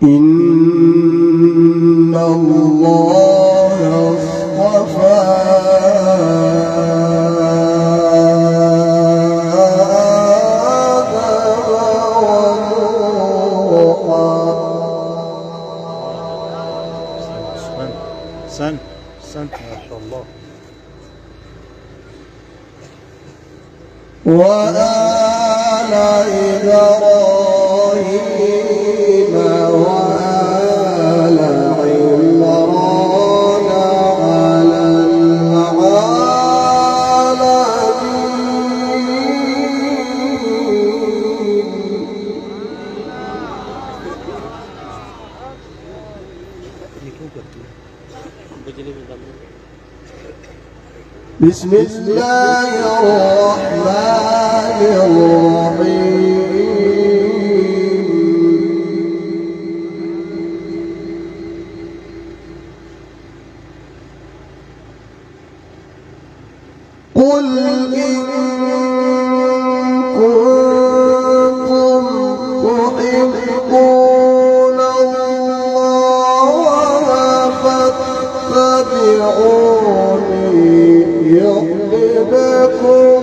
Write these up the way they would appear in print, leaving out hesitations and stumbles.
إن الله اصطفى أحسنت ما شاء الله. وآل إبراهيم وآل عمران على بسم الله الرحمن الرحيم قل إن كنتم تحبون الله فاتبعوني يحببكم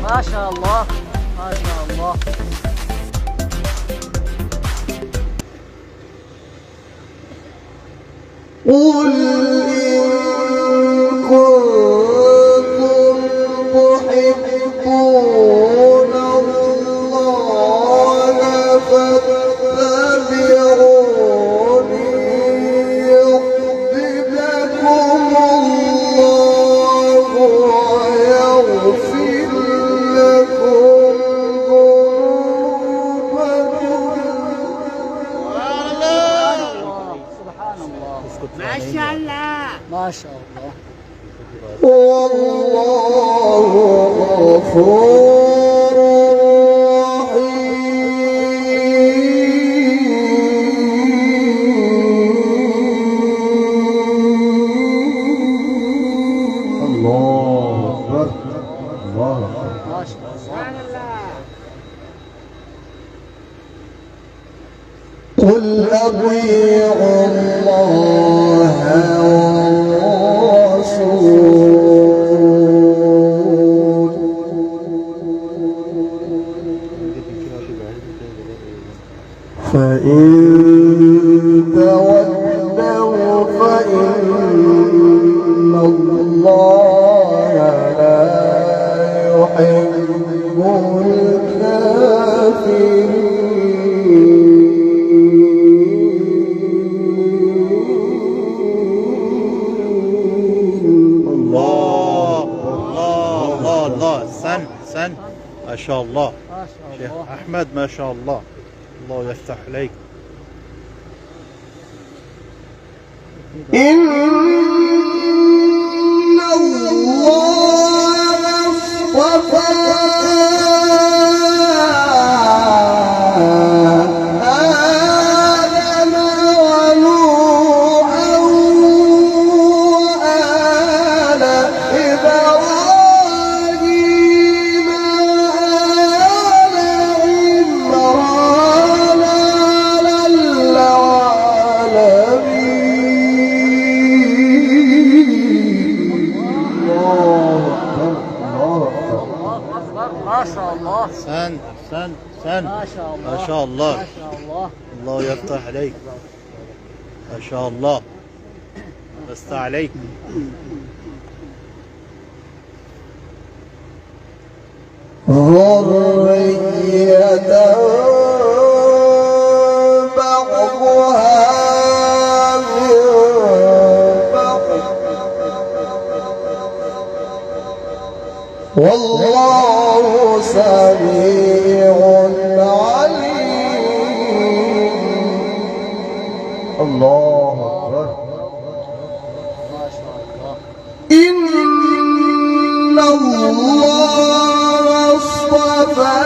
ما شاء الله ما شاء الله. قل إن كنتم تحبون الله فاتبعوني يحببكم الله ويغفر لكم سبحان الله ما شاء الله ما شاء الله. والله غفور رحيم. الله أكبر الله أكبر. ما شاء الله. سبحان الله. قل أطيعوا الله والرسول فإن تولوا فإن الله لا يحب الكافرين. الله أحسنت ما شاء الله. ما شاء شيخ الله. أحمد ما شاء الله. الله يفتح عليك. إن الله اصطفى آدم ونوحا وآل إبراهيم وآل عمران على العالمين. الله أكبر الله أكبر. الله أكبر. ما شاء الله أحسنت ما شاء الله ما شاء الله. ما شاء الله. الله يفتح عليك ما شاء الله. بس عليك. ذرية بعضها من بعض والله سميع عليم. الله أكبر. ما شاء الله. إن الله اصطفى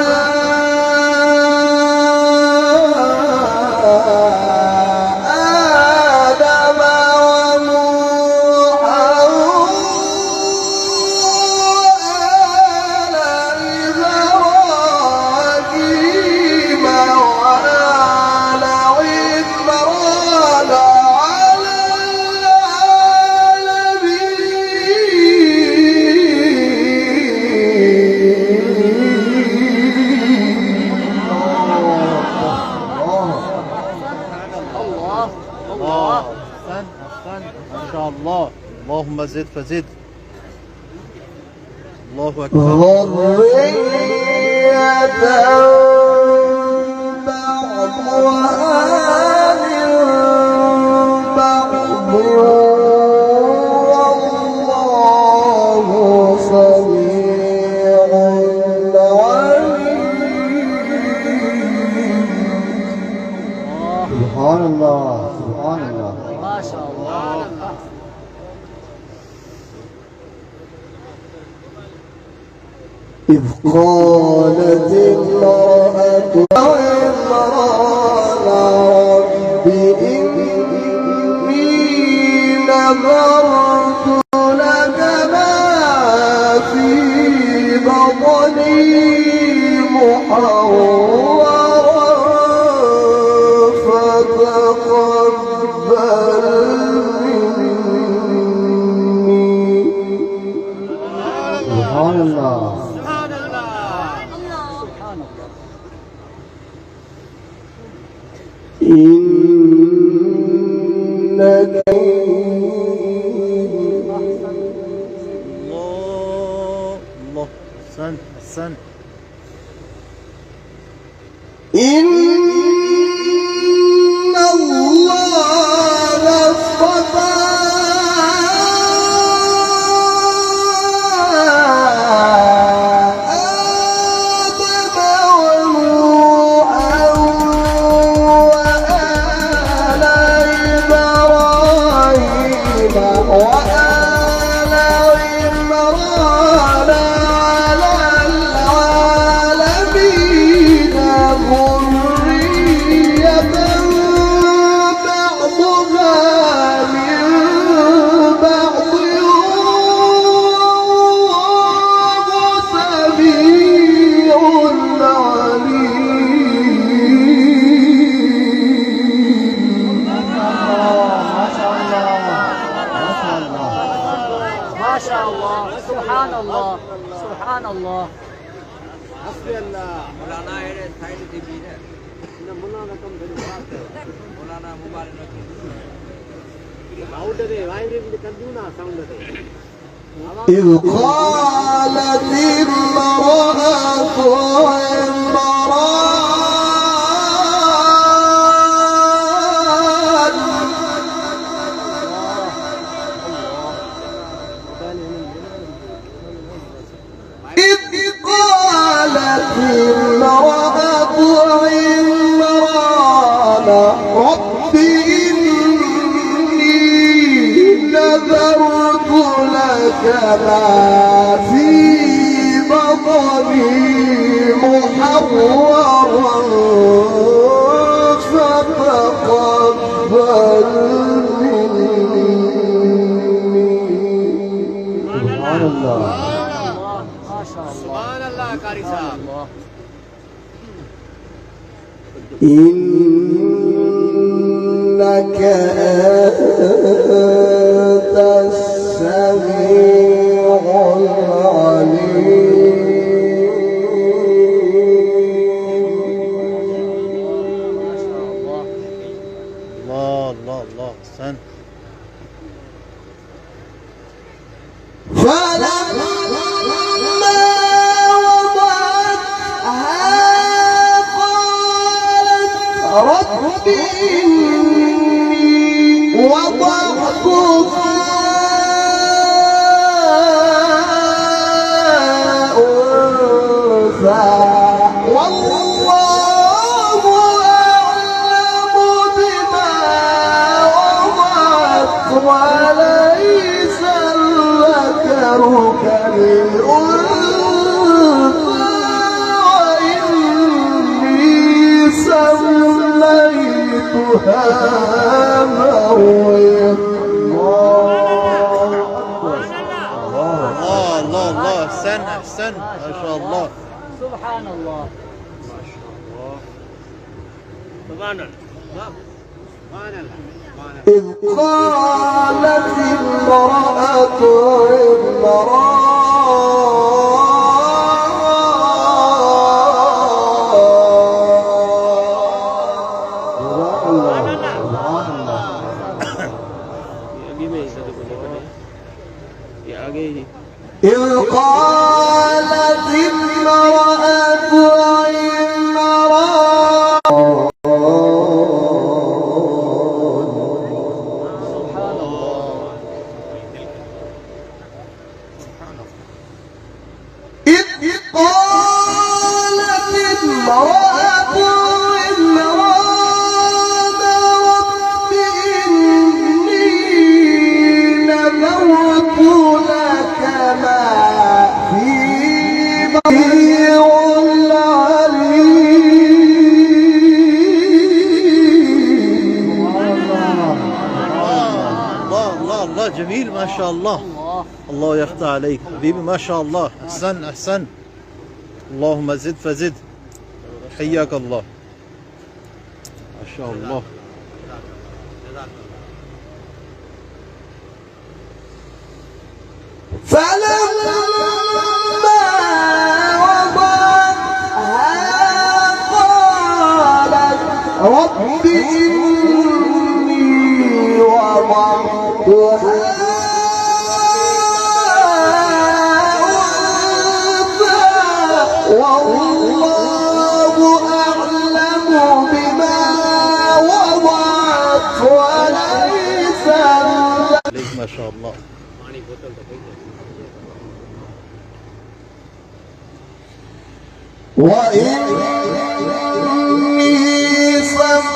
زد فزد. الله أكبر. ذرية بعضها من بعض والله سميع عليم. سبحان الله سبحان الله. ما شاء الله. إذ قالت امرأة عمران رب إني نذرت لك ما في بطني محررا فتقبل مني. سبحان الله. إنك الله أحسن أحسن. إن الله اصطفى سبحان الله سبحان الله. حسبي الله. مولانا ये side TV है ना مولانا कम दिन बात है مولانا मोबाइल रखी साउंड दे वायरिंग कर दूं ना साउंड दे. إذ قالت امرأة عمران رب إني نذرت لك ما في بطني محررا فتقبل مني. سبحان الله. ما شاء الله. سبحان الله कारी साहब. إنك أنت السميع العليم. ما شاء الله. الله الله الله أحسن. فلما وضعتها قالت رب إني وضعتها أنثى والله أعلم بما وضعت وليس الذكر كالأنثى وإني سميتها مريم. الله الله الله أحسن أحسن ما شاء الله. سبحان الله. سبحان الله. سبحان الله. إذ قالت امرأة عمران الله جميل ما شاء الله. الله يفتح عليك حبيبي ما شاء الله. أحسن أحسن. اللهم زد فزد. حياك الله ما شاء الله. فلما وضعها قالت رب إني وضعتها أنثى والله أعلم بما وضعت وليس عليك ما شاء الله. وإني سميتها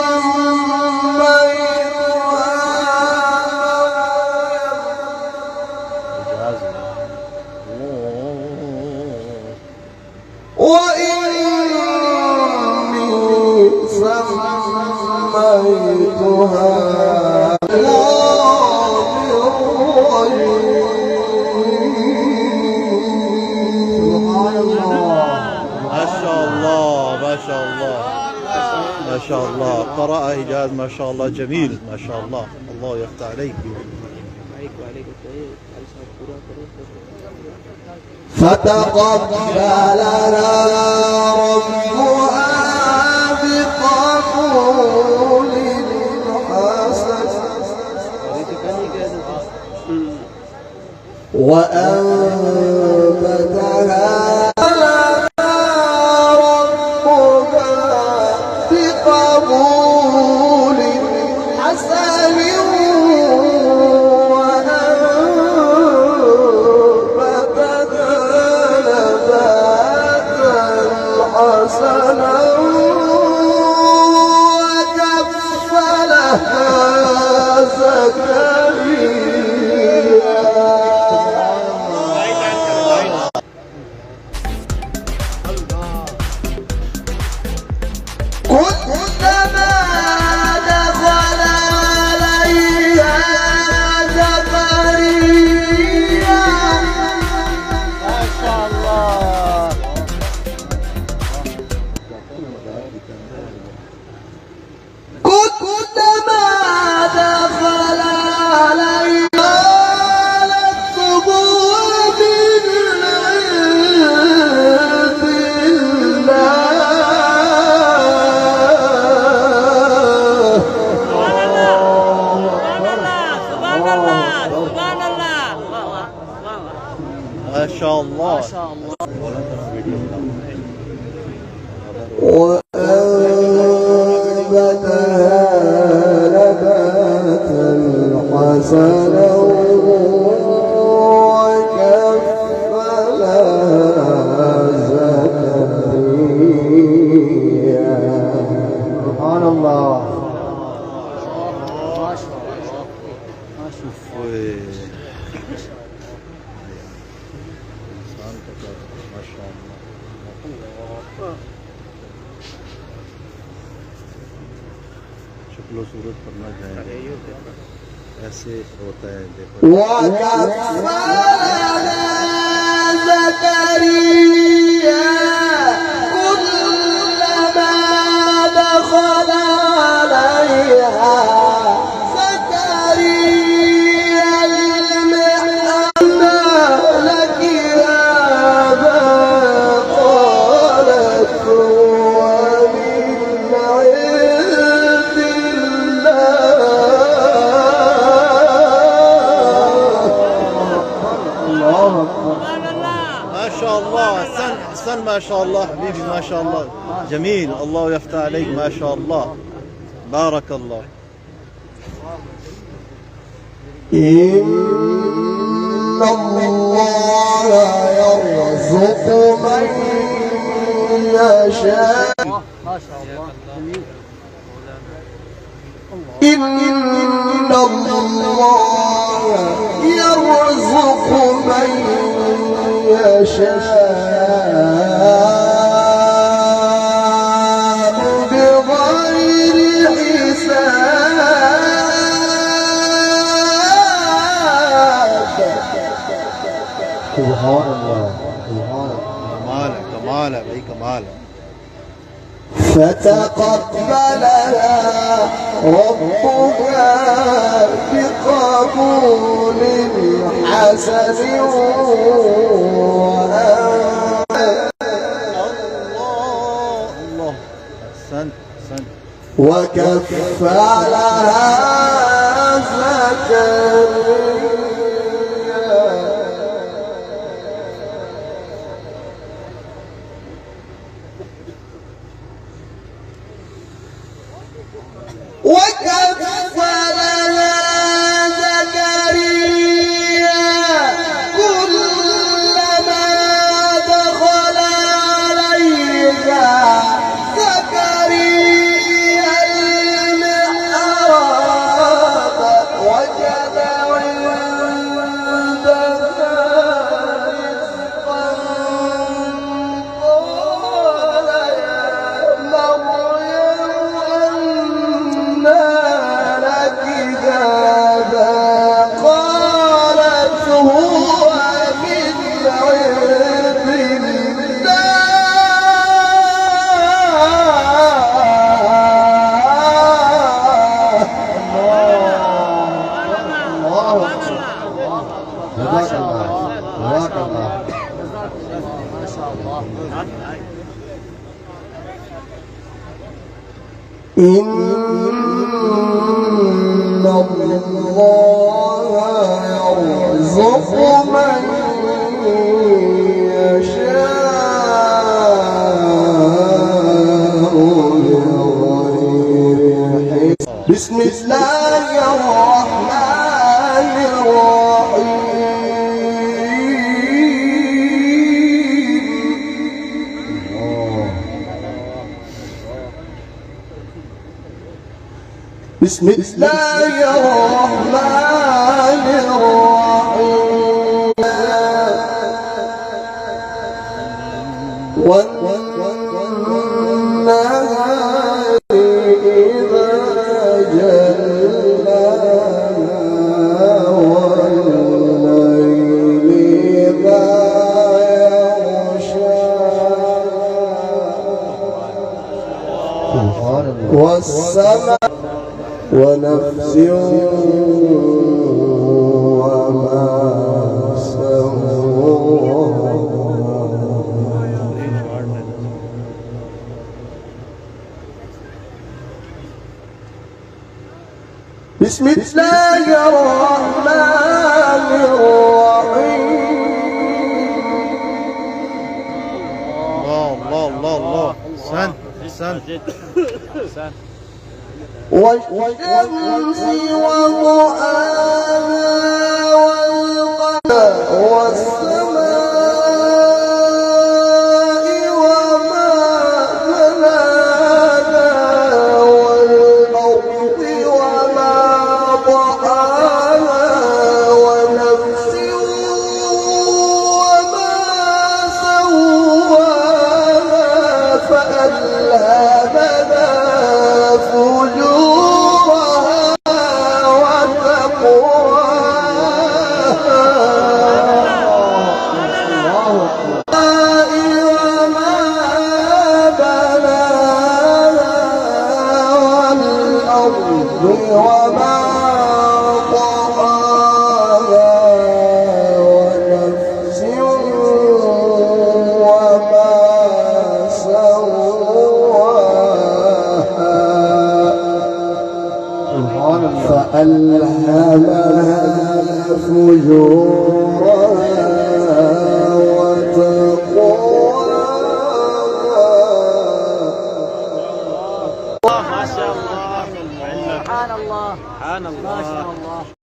ما شاء الله. قرأ إجاز ما شاء الله جميل ما شاء الله. الله يفتح عليك. فتقبلنا ربها بقبول حسن وأنبتها ما شاء الله. ما شاء الله. وأنبتها نباتا حسنا وكفلها زكريا. سبحان الله. ما شاء الله. ما شاء الله. ما شاء الله. शक्लो सूरत पढ़ना चाहेंगे ऐसे होता है देखो. وكفلنا زكريا كلما دخل عليها زكريا المحراب لك هذا قالت ومن عند الله. ما شاء الله. أحسن أحسن ما شاء الله حبيبي ما شاء الله جميل. الله يفتح عليك ما شاء الله. بارك الله. إن الله يرزق من يشاء. ما شاء الله. جميل. إن الله يرزق من يشاء كمالا بأي كمالا. فتقبلها ربها بقبول حسن الله أحسنت أحسنت. وكفلها زكريا كلما دخل عليها زكريا المحراب وجد عندها رزقا قال يا مريم أنى لك هذا قالت هو من عند الله. بارك الله. ما شاء الله. إن الله يرزق من يشاء بغير حساب. بسم الله الرحمن الرحيم. بسم الله الرحمن الرحيم. والنهار إذا جلاها والليل إذا يغشاها والسماء ونفس وما سواها. بسم الله الرحمن الرحيم. الله الله الله. أحسنت أحسنت. والشمس وضحاها والقمر والسماء وما بناها والأرض وما طحاها ونفس وما سواها فألهمها فجورها وتقواها. وما بناها والأرض وما طحاها ونفس وما سواها فألهمها فجورها وتقواها. ما شاء الله. سبحان الله. ما شاء الله.